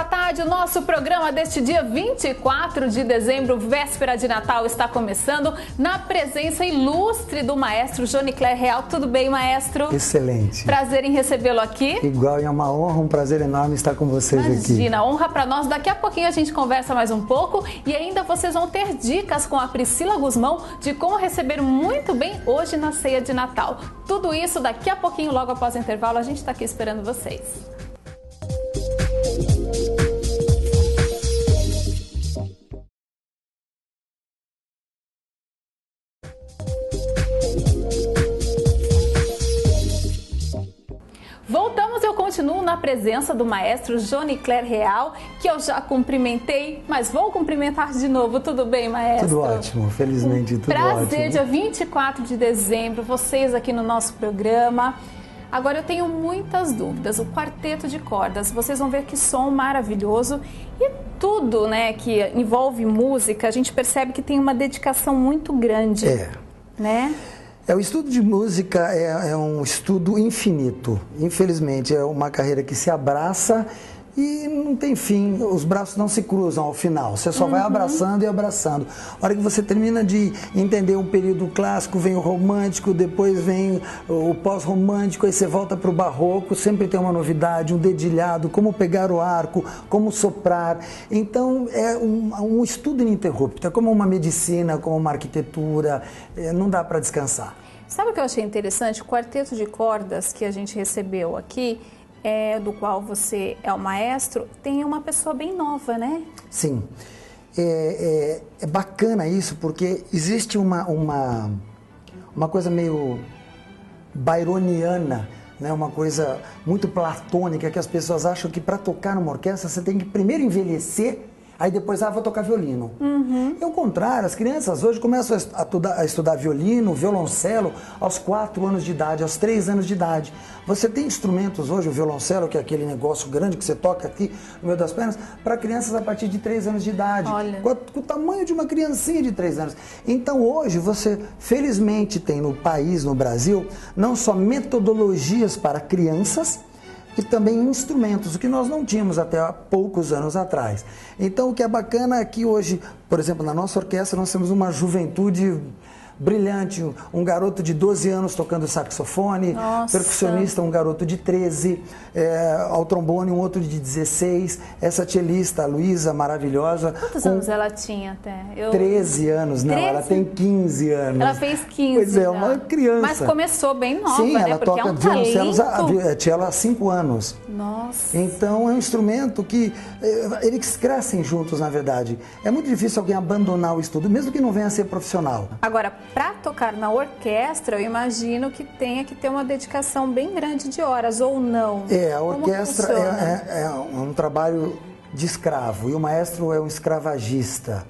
boa tarde. O nosso programa deste dia 24 de dezembro, véspera de Natal, está começando na presença ilustre do maestro Jonicler Real. Tudo bem, maestro? Excelente. Prazer em recebê-lo aqui. Igual, é uma honra, um prazer enorme estar com vocês aqui. Imagina, honra para nós. Daqui a pouquinho a gente conversa mais um pouco e ainda vocês vão ter dicas com a Priscila Guzmão de como receber muito bem hoje na ceia de Natal. Tudo isso daqui a pouquinho, logo após o intervalo, a gente está aqui esperando vocês. Voltamos, eu continuo na presença do maestro Jonicler Real, que eu já cumprimentei, mas vou cumprimentar de novo. Tudo bem, maestro? Tudo ótimo, felizmente tudo ótimo. Prazer, dia 24 de dezembro, vocês aqui no nosso programa. Agora eu tenho muitas dúvidas. O quarteto de cordas, vocês vão ver que som maravilhoso e tudo, né, que envolve música, a gente percebe que tem uma dedicação muito grande, né? O estudo de música é um estudo infinito. Infelizmente, é uma carreira que se abraça e não tem fim. Os braços não se cruzam ao final. Você só vai abraçando e abraçando. A hora que você termina de entender um período clássico, vem o romântico, depois vem o pós-romântico, aí você volta para o barroco, sempre tem uma novidade, um dedilhado, como pegar o arco, como soprar. Então, é um estudo ininterrupto. É como uma medicina, como uma arquitetura, não dá para descansar. Sabe o que eu achei interessante? O quarteto de cordas que a gente recebeu aqui, do qual você é o maestro, tem uma pessoa bem nova, né? Sim. É bacana isso, porque existe uma coisa meio byroniana, né? Uma coisa muito platônica, que as pessoas acham que para tocar numa orquestra você tem que primeiro envelhecer, aí depois, vou tocar violino. É o contrário, as crianças hoje começam a estudar violino, violoncelo, aos 4 anos de idade, aos 3 anos de idade. Você tem instrumentos hoje, o violoncelo, que é aquele negócio grande que você toca aqui no meio das pernas, para crianças a partir de 3 anos de idade. Olha. Com o tamanho de uma criancinha de 3 anos. Então hoje você, felizmente, tem no país, no Brasil, não só metodologias para crianças, e também instrumentos, o que nós não tínhamos até há poucos anos atrás. Então, o que é bacana é que hoje, por exemplo, na nossa orquestra, nós temos uma juventude brilhante, um garoto de 12 anos tocando saxofone, percussionista, um garoto de 13, ao trombone, um outro de 16, essa cellista, a Luísa, maravilhosa. Quantos anos ela tinha até? 13 anos, não, 13? Ela tem 15 anos. Ela fez 15 Pois é, já. uma criança. Mas começou bem nova, Sim, né? ela Porque toca é um violoncelo, talento. cello há 5 anos. Nossa. Então é um instrumento que eles crescem juntos, na verdade. É muito difícil alguém abandonar o estudo, mesmo que não venha a ser profissional. Agora, para tocar na orquestra, eu imagino que tenha que ter uma dedicação bem grande de horas, ou não? A orquestra é um trabalho de escravo, e o maestro é um escravagista,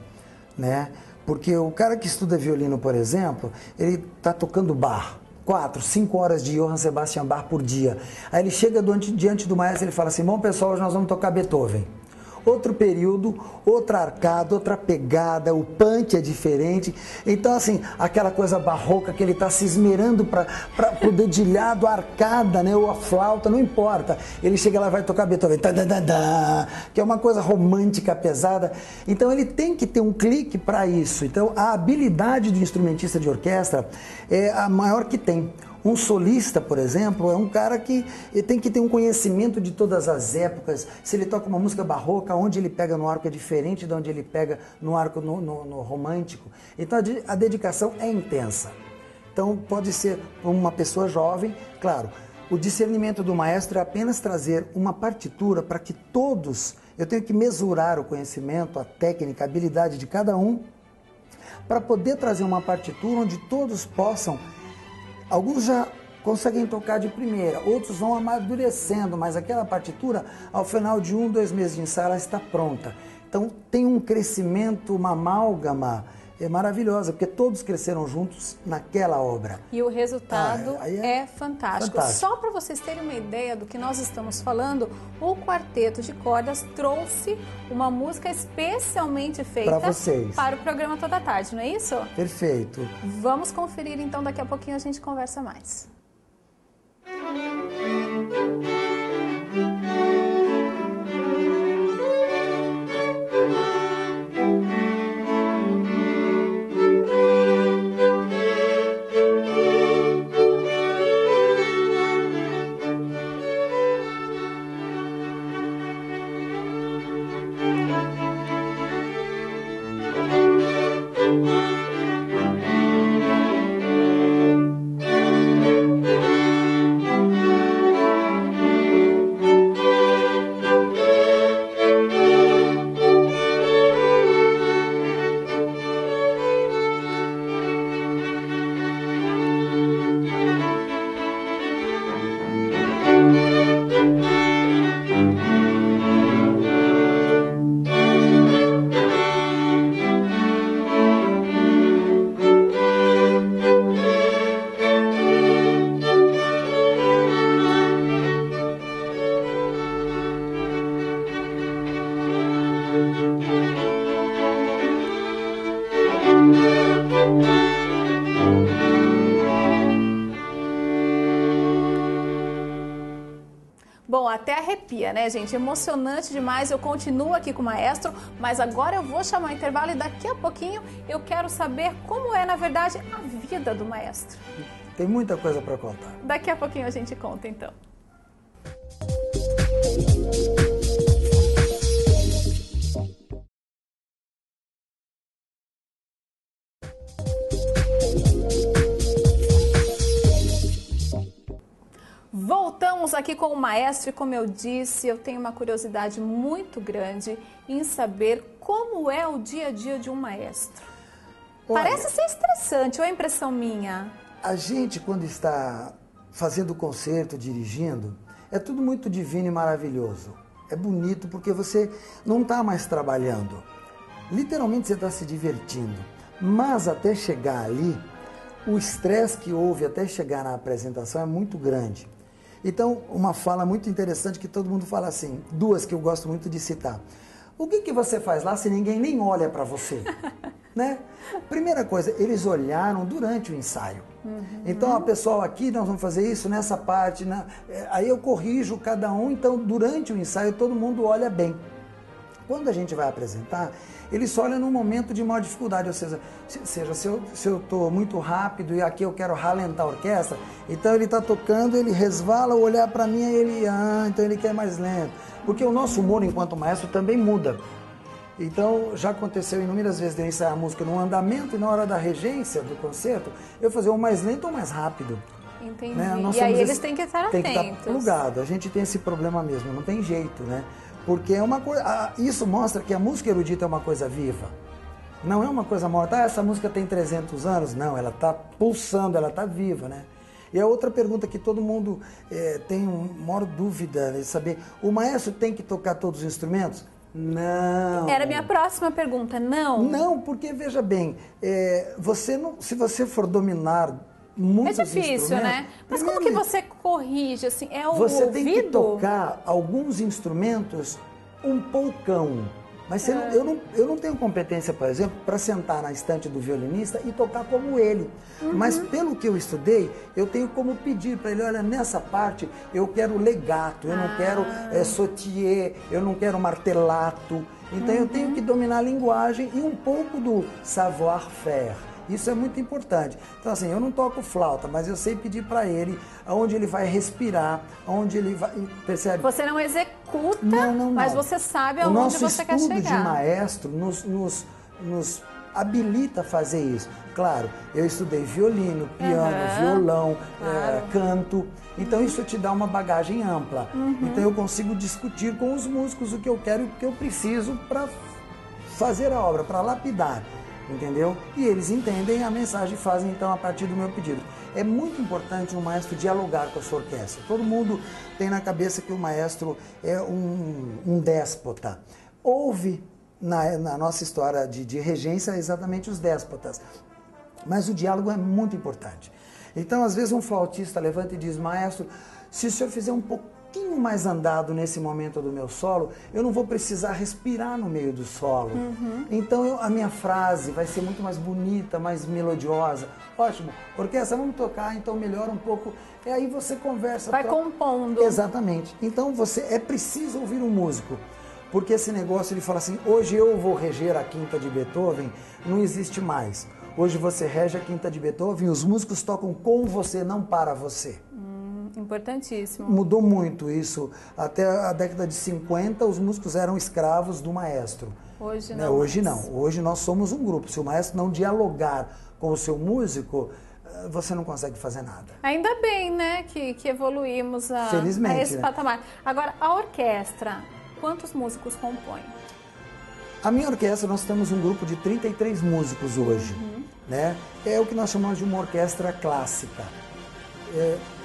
né? Porque o cara que estuda violino, por exemplo, ele está tocando Bach. 4, 5 horas de Johann Sebastian Bach por dia. Aí ele chega diante do maestro e ele fala assim: bom, pessoal, hoje nós vamos tocar Beethoven. Outro período, outra arcada, outra pegada, o punch é diferente. Então, assim, aquela coisa barroca que ele está se esmerando para o dedilhado, a arcada, né, ou a flauta, não importa. Ele chega lá e vai tocar Beethoven, que é uma coisa romântica, pesada. Então, ele tem que ter um clique para isso. Então, a habilidade do instrumentista de orquestra é a maior que tem. Um solista, por exemplo, é um cara que tem que ter um conhecimento de todas as épocas. Se ele toca uma música barroca, onde ele pega no arco é diferente de onde ele pega no arco no romântico. Então a dedicação é intensa. Então pode ser uma pessoa jovem, claro. O discernimento do maestro é apenas trazer uma partitura para que todos, eu tenho que mesurar o conhecimento, a técnica, a habilidade de cada um, para poder trazer uma partitura onde todos possam. Alguns já conseguem tocar de primeira, outros vão amadurecendo, mas aquela partitura, ao final de 1, 2 meses de ensaio, ela está pronta. Então tem um crescimento, uma amálgama maravilhosa, porque todos cresceram juntos naquela obra. E o resultado é fantástico. Só para vocês terem uma ideia do que nós estamos falando, o Quarteto de Cordas trouxe uma música especialmente feita para o programa Toda Tarde, não é isso? Perfeito. Vamos conferir então, daqui a pouquinho a gente conversa mais. Bom, até arrepia, né, gente? Emocionante demais. Eu continuo aqui com o maestro, mas agora eu vou chamar o intervalo e daqui a pouquinho eu quero saber como é, na verdade, a vida do maestro. Tem muita coisa para contar. Daqui a pouquinho a gente conta, então. Voltamos aqui com o maestro e, como eu disse, eu tenho uma curiosidade muito grande em saber como é o dia a dia de um maestro. Olha, parece ser estressante, ou é impressão minha? A gente, quando está fazendo concerto, dirigindo, é tudo muito divino e maravilhoso. É bonito porque você não está mais trabalhando. Literalmente você está se divertindo. Mas até chegar ali, o estresse que houve até chegar na apresentação é muito grande. Então, uma fala muito interessante que todo mundo fala assim, duas que eu gosto muito de citar. O que você faz lá se ninguém nem olha para você? Né? Primeira coisa, eles olharam durante o ensaio. Então, a pessoal aqui, nós vamos fazer isso nessa parte, né? Aí eu corrijo cada um, então durante o ensaio todo mundo olha bem. Quando a gente vai apresentar, ele só olha no momento de maior dificuldade, ou seja, se eu estou muito rápido e aqui eu quero ralentar a orquestra, então ele está tocando, ele resvala, olhar para mim, então ele quer mais lento. Porque o nosso humor enquanto maestro também muda. Então, já aconteceu inúmeras vezes de eu ensaiar a música num andamento e na hora da regência do concerto, eu fazer ou mais lento ou mais rápido. Entendi. Né? E aí eles têm que estar atentos. Tem que estar plugado. A gente tem esse problema mesmo, não tem jeito, né? Porque é uma coisa, isso mostra que a música erudita é uma coisa viva. Não é uma coisa morta. Essa música tem 300 anos. Não, ela está pulsando, ela está viva, né? E a outra pergunta que todo mundo tem uma maior dúvida de saber, o maestro tem que tocar todos os instrumentos? Não. Era a minha próxima pergunta, não? Não, porque veja bem, se você for dominar muitos instrumentos... É difícil, né? Mas como que você corrige, assim, é o você ouvido? Tem que tocar alguns instrumentos um poucão. Mas eu não tenho competência, por exemplo, para sentar na estante do violinista e tocar como ele. Mas pelo que eu estudei, eu tenho como pedir para ele, olha, nessa parte eu quero legato, eu não quero sautier, eu não quero martelato. Então eu tenho que dominar a linguagem e um pouco do savoir-faire. Isso é muito importante. Então, assim, eu não toco flauta, mas eu sei pedir para ele aonde ele vai respirar, aonde ele vai... Percebe? Você não executa, não. mas você sabe aonde você quer chegar. O nosso estudo de maestro nos habilita a fazer isso. Claro, eu estudei violino, piano, violão, canto. Então, isso te dá uma bagagem ampla. Então, eu consigo discutir com os músicos o que eu quero e o que eu preciso para fazer a obra, para lapidar. Entendeu? E eles entendem a mensagem e fazem então a partir do meu pedido. É muito importante um maestro dialogar com a sua orquestra. Todo mundo tem na cabeça que o maestro é um déspota. Houve na nossa história de regência exatamente os déspotas. Mas o diálogo é muito importante. Então, às vezes, um flautista levanta e diz, maestro, se o senhor fizer um pouquinho mais andado nesse momento do meu solo, eu não vou precisar respirar no meio do solo. Então a minha frase vai ser muito mais bonita, mais melodiosa. Ótimo, orquestra, vamos tocar, então melhora um pouco. E aí você conversa. Vai compondo. Exatamente. Então é preciso ouvir um músico. Porque esse negócio, ele fala assim, hoje eu vou reger a quinta de Beethoven, não existe mais. Hoje você rege a quinta de Beethoven, os músicos tocam com você, não para você. Importantíssimo. Mudou muito isso. Até a década de 50, os músicos eram escravos do maestro. Hoje não. Né? Hoje não. Hoje nós somos um grupo. Se o maestro não dialogar com o seu músico, você não consegue fazer nada. Ainda bem, né, que evoluímos Felizmente, a esse patamar. Agora, a orquestra, quantos músicos compõem? A minha orquestra, nós temos um grupo de 33 músicos hoje. Né? É o que nós chamamos de uma orquestra clássica.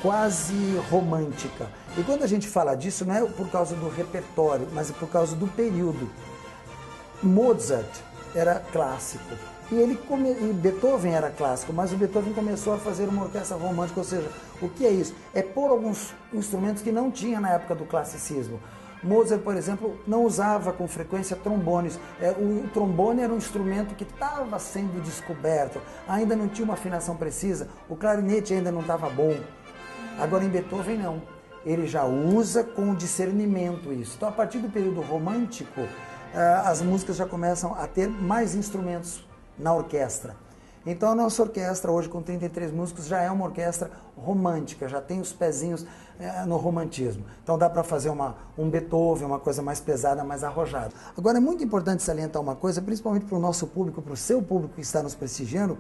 Quase romântica. E quando a gente fala disso, não é por causa do repertório, mas é por causa do período. Mozart era clássico. E Beethoven era clássico, mas o Beethoven começou a fazer uma orquestra romântica, ou seja, o que é isso? É pôr alguns instrumentos que não tinha na época do classicismo. Mozart, por exemplo, não usava com frequência trombones. O trombone era um instrumento que estava sendo descoberto, ainda não tinha uma afinação precisa, o clarinete ainda não estava bom. Agora em Beethoven não. ele já usa com discernimento isso. Então, a partir do período romântico, as músicas já começam a ter mais instrumentos na orquestra. Então, a nossa orquestra, hoje com 33 músicos, já é uma orquestra romântica, já tem os pezinhos no romantismo. Então, dá para fazer um Beethoven, uma coisa mais pesada, mais arrojada. Agora, é muito importante salientar uma coisa, principalmente para o nosso público, para o seu público que está nos prestigiando,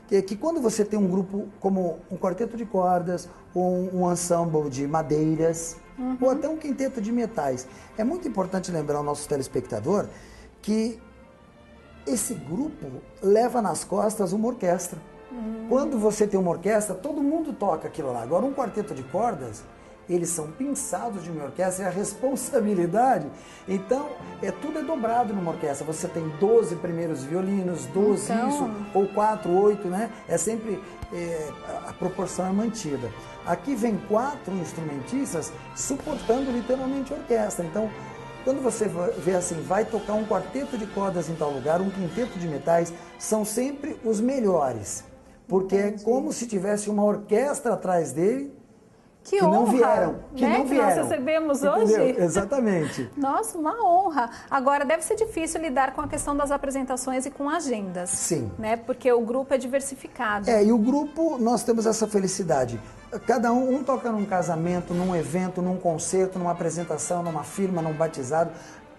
que quando você tem um grupo como um quarteto de cordas, ou um ensemble de madeiras, ou até um quinteto de metais, é muito importante lembrar ao nosso telespectador que esse grupo leva nas costas uma orquestra. Quando você tem uma orquestra, todo mundo toca aquilo lá. Agora, um quarteto de cordas, eles são pinçados de uma orquestra e a responsabilidade, então, tudo é dobrado numa orquestra. Você tem 12 primeiros violinos, 12 isso, ou 4, 8, né? É sempre, a proporção é mantida. Aqui vem 4 instrumentistas suportando literalmente a orquestra. Então, quando você vê assim, vai tocar um quarteto de cordas em tal lugar, um quinteto de metais, são sempre os melhores. Porque é como se tivesse uma orquestra atrás dele que honra, não vieram. Que nós recebemos hoje. Exatamente. Nossa, uma honra. Agora, deve ser difícil lidar com a questão das apresentações e com agendas. Sim. Né? Porque o grupo é diversificado. E o grupo, nós temos essa felicidade. Cada um toca num casamento, num evento, num concerto, numa apresentação, numa firma, num batizado.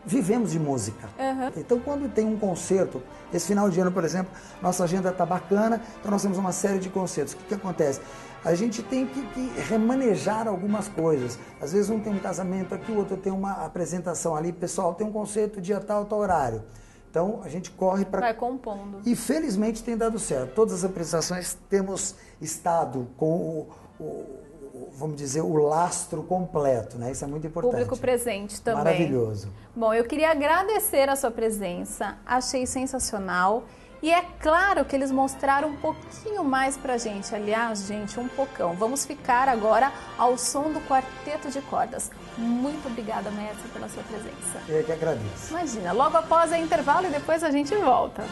Vivemos de música. Então, quando tem um concerto, esse final de ano, por exemplo, nossa agenda está bacana, então nós temos uma série de concertos. O que acontece? A gente tem que remanejar algumas coisas. Às vezes um tem um casamento aqui, o outro tem uma apresentação ali. Pessoal, tem um concerto dia tal horário. Então, a gente corre para... Vai compondo. E felizmente tem dado certo. Todas as apresentações temos estado com vamos dizer, o lastro completo, né? Isso é muito importante. Público presente também. Maravilhoso. Bom, eu queria agradecer a sua presença, achei sensacional. E é claro que eles mostraram um pouquinho mais pra gente, aliás, gente, um pocão. Vamos ficar agora ao som do quarteto de cordas. Muito obrigada, mestre, pela sua presença. Eu que agradeço. Imagina, logo após o intervalo e depois a gente volta.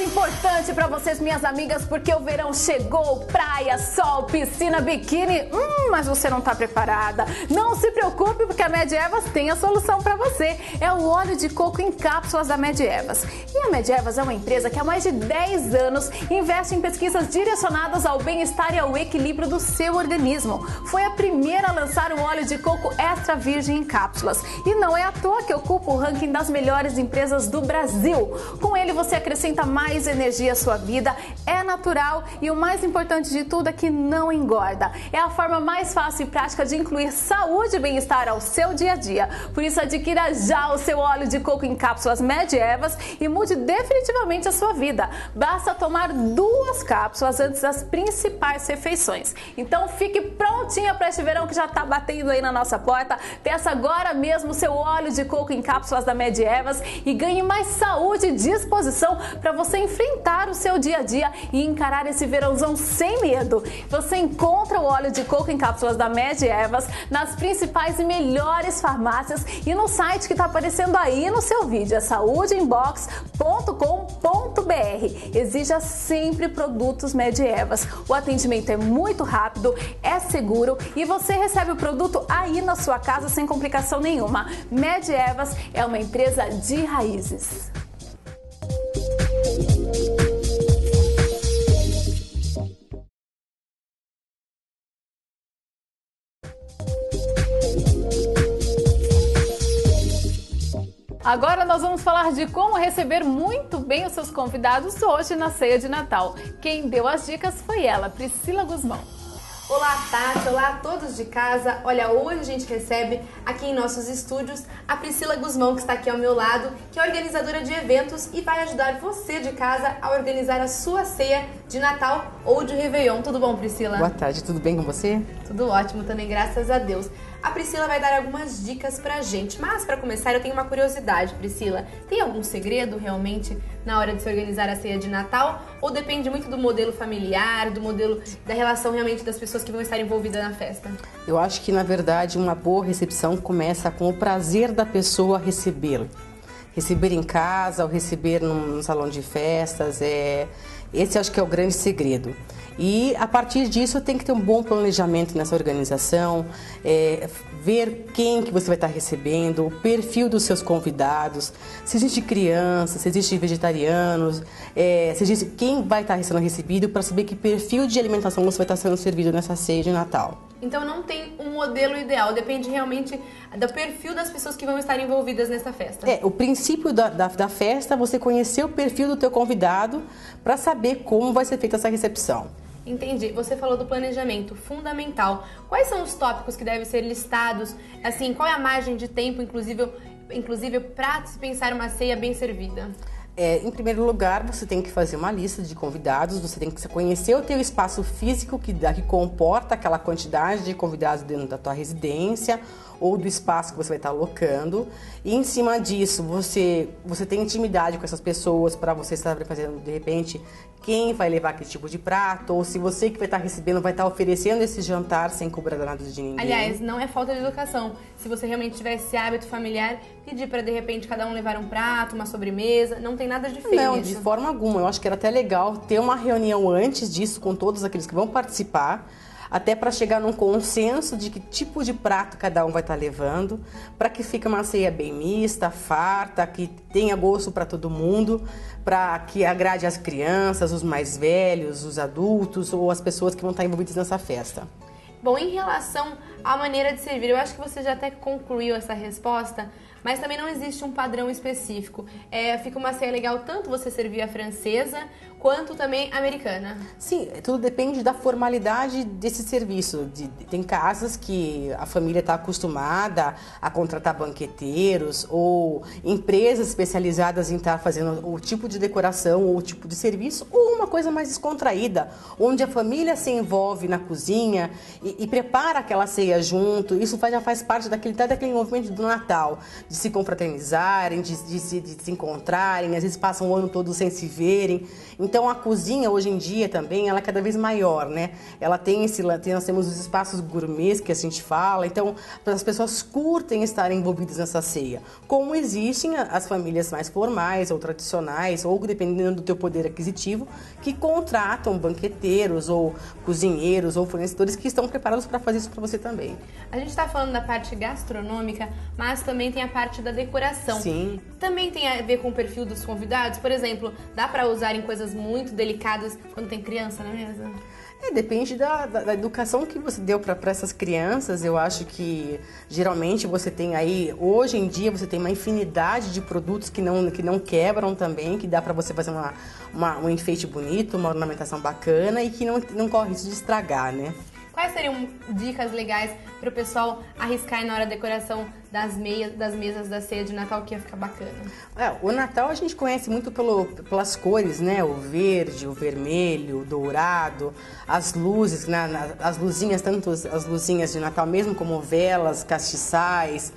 Importante para vocês, minhas amigas, porque o verão chegou, praia, sol, piscina, biquíni, mas você não está preparada. Não se preocupe, porque a Medievas tem a solução para você. É o óleo de coco em cápsulas da Medievas. E a Medievas é uma empresa que há mais de 10 anos investe em pesquisas direcionadas ao bem-estar e ao equilíbrio do seu organismo. Foi a primeira a lançar o óleo de coco extra virgem em cápsulas. E não é à toa que ocupa o ranking das melhores empresas do Brasil. Com ele você acrescenta mais energia à sua vida, é natural e o mais importante de tudo é que não engorda. É a forma mais fácil e prática de incluir saúde e bem-estar ao seu dia a dia. Por isso adquira já o seu óleo de coco em cápsulas Medievas e mude definitivamente a sua vida. Basta tomar 2 cápsulas antes das principais refeições. Então fique prontinha para este verão que já está batendo aí na nossa porta. Peça agora mesmo o seu óleo de coco em cápsulas da Medievas e ganhe mais saúde e disposição para você enfrentar facilitar o seu dia a dia e encarar esse verãozão sem medo. Você encontra o óleo de coco em cápsulas da Medievas nas principais e melhores farmácias e no site que está aparecendo aí no seu vídeo, é saudeinbox.com.br. Exija sempre produtos Medievas. O atendimento é muito rápido, é seguro e você recebe o produto aí na sua casa sem complicação nenhuma. Medievas é uma empresa de raízes. Agora nós vamos falar de como receber muito bem os seus convidados hoje na ceia de Natal. Quem deu as dicas foi ela, Priscila Guzmão. Olá, Tati, olá a todos de casa. Olha, hoje a gente recebe aqui em nossos estúdios a Priscila Guzmão, que está aqui ao meu lado, que é organizadora de eventos e vai ajudar você de casa a organizar a sua ceia de Natal ou de Réveillon. Tudo bom, Priscila? Boa tarde, tudo bem com você? Tudo ótimo também, graças a Deus. A Priscila vai dar algumas dicas pra gente, mas para começar eu tenho uma curiosidade, Priscila. Tem algum segredo realmente na hora de se organizar a ceia de Natal? Ou depende muito do modelo familiar, do modelo da relação realmente das pessoas que vão estar envolvidas na festa? Eu acho que na verdade uma boa recepção começa com o prazer da pessoa recebê-lo. Receber em casa ou receber num salão de festas, esse acho que é o grande segredo. E a partir disso tem que ter um bom planejamento nessa organização, ver quem que você vai estar recebendo, o perfil dos seus convidados, se existe criança, se existe vegetarianos, se existe quem vai estar sendo recebido para saber que perfil de alimentação você vai estar sendo servido nessa ceia de Natal. Então não tem um modelo ideal, depende realmente do perfil das pessoas que vão estar envolvidas nessa festa. O princípio da festa é você conhecer o perfil do teu convidado para saber como vai ser feita essa recepção. Entendi. Você falou do planejamento, fundamental. Quais são os tópicos que devem ser listados? Assim, qual é a margem de tempo, inclusive para se pensar uma ceia bem servida? Em primeiro lugar, você tem que fazer uma lista de convidados, você tem que conhecer o teu espaço físico que comporta aquela quantidade de convidados dentro da tua residência ou do espaço que você vai estar alocando. E em cima disso, você tem intimidade com essas pessoas para você saber fazendo, de repente, quem vai levar aquele tipo de prato, ou se você que vai estar recebendo vai estar oferecendo esse jantar sem cobrar nada de ninguém. Aliás, não é falta de educação. Se você realmente tiver esse hábito familiar, pedir para, de repente, cada um levar um prato, uma sobremesa, não tem nada de feio. Não, de forma alguma. Eu acho que era até legal ter uma reunião antes disso com todos aqueles que vão participar, até para chegar num consenso de que tipo de prato cada um vai estar levando, para que fique uma ceia bem mista, farta, que tenha gosto para todo mundo, para que agrade as crianças, os mais velhos, os adultos ou as pessoas que vão estar envolvidas nessa festa. Bom, em relação à maneira de servir, eu acho que você já até concluiu essa resposta, mas também não existe um padrão específico. Fica uma ceia legal tanto você servir a francesa quanto também a americana. Sim, tudo depende da formalidade desse serviço. Tem casas que a família está acostumada a contratar banqueteiros ou empresas especializadas em estar fazendo o tipo de decoração ou o tipo de serviço, ou uma coisa mais descontraída, onde a família se envolve na cozinha e prepara aquela ceia junto. Isso já faz parte daquele envolvimento do Natal, de se confraternizarem, de se encontrarem, às vezes passam o ano todo sem se verem. Então a cozinha hoje em dia também ela é cada vez maior, né? Ela tem nós temos os espaços gourmets que a gente fala, então as pessoas curtem estar envolvidas nessa ceia. Como existem as famílias mais formais ou tradicionais, ou dependendo do teu poder aquisitivo, que contratam banqueteiros ou cozinheiros ou fornecedores que estão preparados para fazer isso para você também. A gente está falando da parte gastronômica, mas também tem a parte da decoração. Sim. Também tem a ver com o perfil dos convidados? Por exemplo, dá para usar em coisas muito delicadas quando tem criança na mesa? Depende da educação que você deu para essas crianças. Eu acho que geralmente você tem aí, hoje em dia você tem uma infinidade de produtos que não quebram também, que dá para você fazer um enfeite bonito, uma ornamentação bacana e que não corre risco de estragar, né? Quais seriam dicas legais para o pessoal arriscar na hora da decoração das mesas da ceia de Natal que ia ficar bacana? O Natal a gente conhece muito pelas cores, né? O verde, o vermelho, o dourado, as luzes, né? As luzinhas, tanto as luzinhas de Natal mesmo, como velas, castiçais,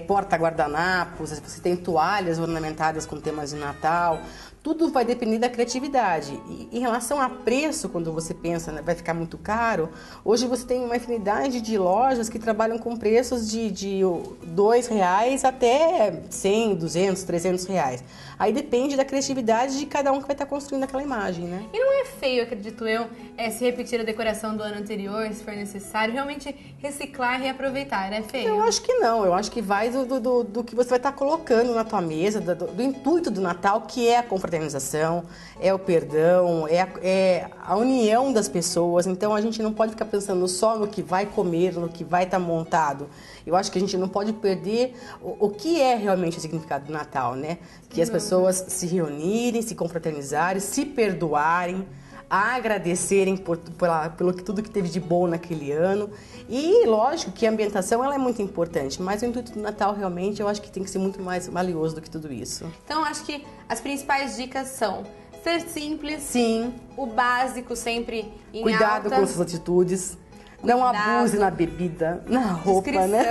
porta-guardanapos, você tem toalhas ornamentadas com temas de Natal. Tudo vai depender da criatividade. E em relação a preço, quando você pensa, né, vai ficar muito caro, hoje você tem uma infinidade de lojas que trabalham com preços de R$2 até 100, 200, 300 reais. Aí depende da criatividade de cada um que vai estar construindo aquela imagem, né? E não é feio, acredito eu, se repetir a decoração do ano anterior, se for necessário, realmente reciclar e reaproveitar, é feio? Eu acho que não, eu acho que vai do que você vai estar colocando na tua mesa, do intuito do Natal, que é a confraternização, é o perdão, é a união das pessoas. Então a gente não pode ficar pensando só no que vai comer, no que vai estar montado. Eu acho que a gente não pode perder o que é realmente o significado do Natal, né? Que as pessoas se reunirem, se confraternizarem, se perdoarem, agradecerem pelo tudo que teve de bom naquele ano. E lógico que a ambientação ela é muito importante, mas o intuito do Natal realmente eu acho que tem que ser muito mais valioso do que tudo isso. Então acho que as principais dicas são ser simples, sim, o básico sempre em cuidado alta, com suas atitudes. Não abuse na bebida, na roupa, descrição. Né?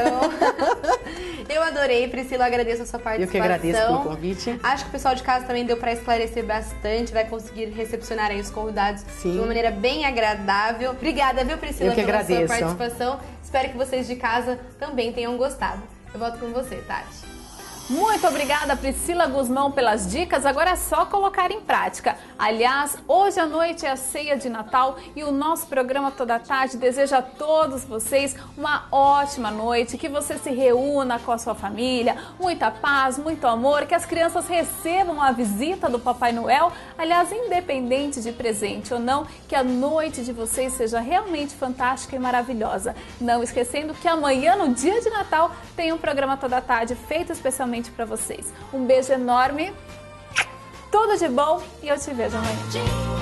Eu adorei, Priscila, agradeço a sua participação. Eu que agradeço pelo convite. Acho que o pessoal de casa também deu para esclarecer bastante, vai conseguir recepcionar aí os convidados de uma maneira bem agradável. Obrigada, viu, Priscila, pela sua participação. Espero que vocês de casa também tenham gostado. Eu volto com você, Tati. Muito obrigada, Priscila Guzmão, pelas dicas. Agora é só colocar em prática. Aliás, hoje à noite é a ceia de Natal e o nosso programa Toda Tarde deseja a todos vocês uma ótima noite, que você se reúna com a sua família, muita paz, muito amor, que as crianças recebam a visita do Papai Noel. Aliás, independente de presente ou não, que a noite de vocês seja realmente fantástica e maravilhosa. Não esquecendo que amanhã, no dia de Natal, tem um programa Toda Tarde feito especialmente para vocês. Um beijo enorme, tudo de bom e eu te vejo amanhã.